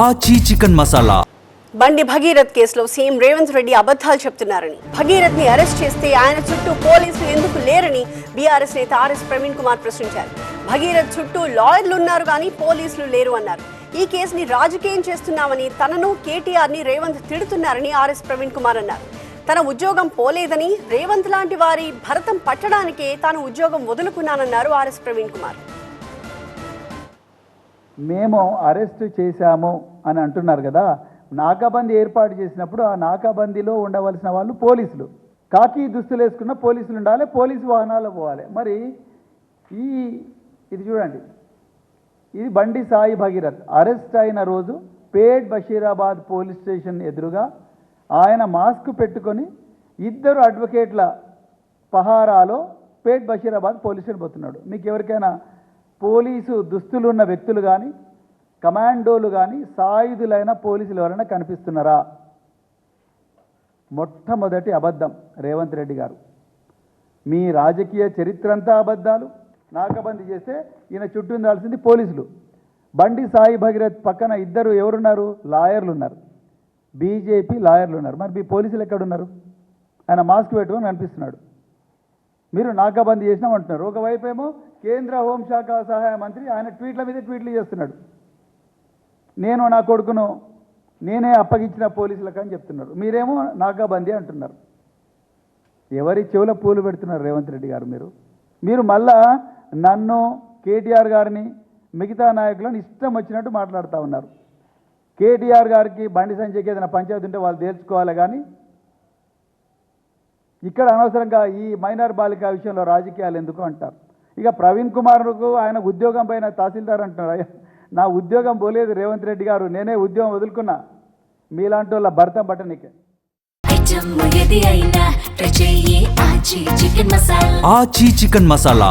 ఆచి చికెన్ మసాలా. బండి భగీరథ్ కేసులో సీఎం రేవంత్ రెడ్డి అబద్ధాలు చెప్తున్నారని, భగీరథ్ ని అరెస్ట్ చేస్తే ఆయన చుట్టూ పోలీసులు ఎందుకు లేరని బీఆర్ఎస్ నేత ఆర్ఎస్ ప్రవీణ్ కుమార్ ప్రశ్నించారు. భగీరథ్ చుట్టూ లాయర్లు ఉన్నారు కానీ పోలీసులు లేరు అన్నారు. ఈ కేసుని రాజకీయం చేస్తున్నామని, తనను కేటీఆర్ ని రేవంత్ తిడుతున్నారని ఆర్ఎస్ ప్రవీణ్ కుమార్ అన్నారు. తన ఉద్యోగం పోలేదని, రేవంత్ లాంటి వారి భరతం పట్టడానికే తాను ఉద్యోగం వదులుకున్నానన్నారు ఆర్ఎస్ ప్రవీణ్ కుమార్. మేము అరెస్ట్ చేశాము అని అంటున్నారు కదా, నాకాబందీ ఏర్పాటు చేసినప్పుడు ఆ నాకాబందీలో ఉండవలసిన వాళ్ళు పోలీసులు, కాకి దుస్తులు వేసుకున్న పోలీసులు ఉండాలి, పోలీసు వాహనాల్లో పోవాలి. మరి ఇది చూడండి, ఇది బండి సాయి భగీరథ్ అరెస్ట్ అయిన రోజు పేట్ బషీరాబాద్ పోలీస్ స్టేషన్ ఎదురుగా ఆయన మాస్క్ పెట్టుకొని ఇద్దరు అడ్వకేట్ల పహారాలో పేట్ బషీరాబాద్ పోలీస్ స్టేషన్ పోతున్నాడు. మీకు ఎవరికైనా పోలీసు దుస్తులు ఉన్న వ్యక్తులు కానీ, కమాండోలు కానీ, సాయుధులైన పోలీసులు ఎవరైనా కనిపిస్తున్నారా? మొట్టమొదటి అబద్ధం రేవంత్ రెడ్డి గారు. మీ రాజకీయ చరిత్ర అంతా అబద్ధాలు. నాకాబందీ చేస్తే ఈయన చుట్టూ ఉండాల్సింది పోలీసులు. బండి సాయి భగీరథ్ పక్కన ఇద్దరు ఎవరున్నారు? లాయర్లు ఉన్నారు, బీజేపీ లాయర్లు ఉన్నారు. మరి మీ పోలీసులు ఎక్కడున్నారు? ఆయన మాస్క్ పెట్టుకొని కనిపిస్తున్నాడు. మీరు నాకాబందీ చేసినామంటున్నారు. ఒకవైపు ఏమో కేంద్ర హోంశాఖ సహాయ మంత్రి ఆయన ట్వీట్ల మీద ట్వీట్లు చేస్తున్నాడు. నేను నా కొడుకును నేనే అప్పగించిన పోలీసులకు అని చెప్తున్నారు. మీరేమో నాకాబందీ అంటున్నారు. ఎవరి చెవుల పూలు పెడుతున్నారు రేవంత్ రెడ్డి గారు? మీరు మళ్ళా నన్ను, కేటీఆర్ గారిని, మిగతా నాయకులను ఇష్టం వచ్చినట్టు మాట్లాడుతూ ఉన్నారు. కేటీఆర్ గారికి బండి సంజయ్కి ఏదైనా పంచాయతీ ఉంటే వాళ్ళు తేల్చుకోవాలి, కానీ ఇక్కడ అనవసరంగా ఈ మైనర్ బాలిక విషయంలో రాజకీయాలు ఎందుకు అంటారు. ఇక ప్రవీణ్ కుమార్కు ఆయన ఉద్యోగం పైన తహసీల్దార్ అంటున్నారు. నా ఉద్యోగం పోలేదు రేవంత్ రెడ్డి గారు, నేనే ఉద్యోగం వదులుకున్నా మీలాంటి వాళ్ళ భర్త బట్టనికే. ఆచి చికెన్ మసాలా.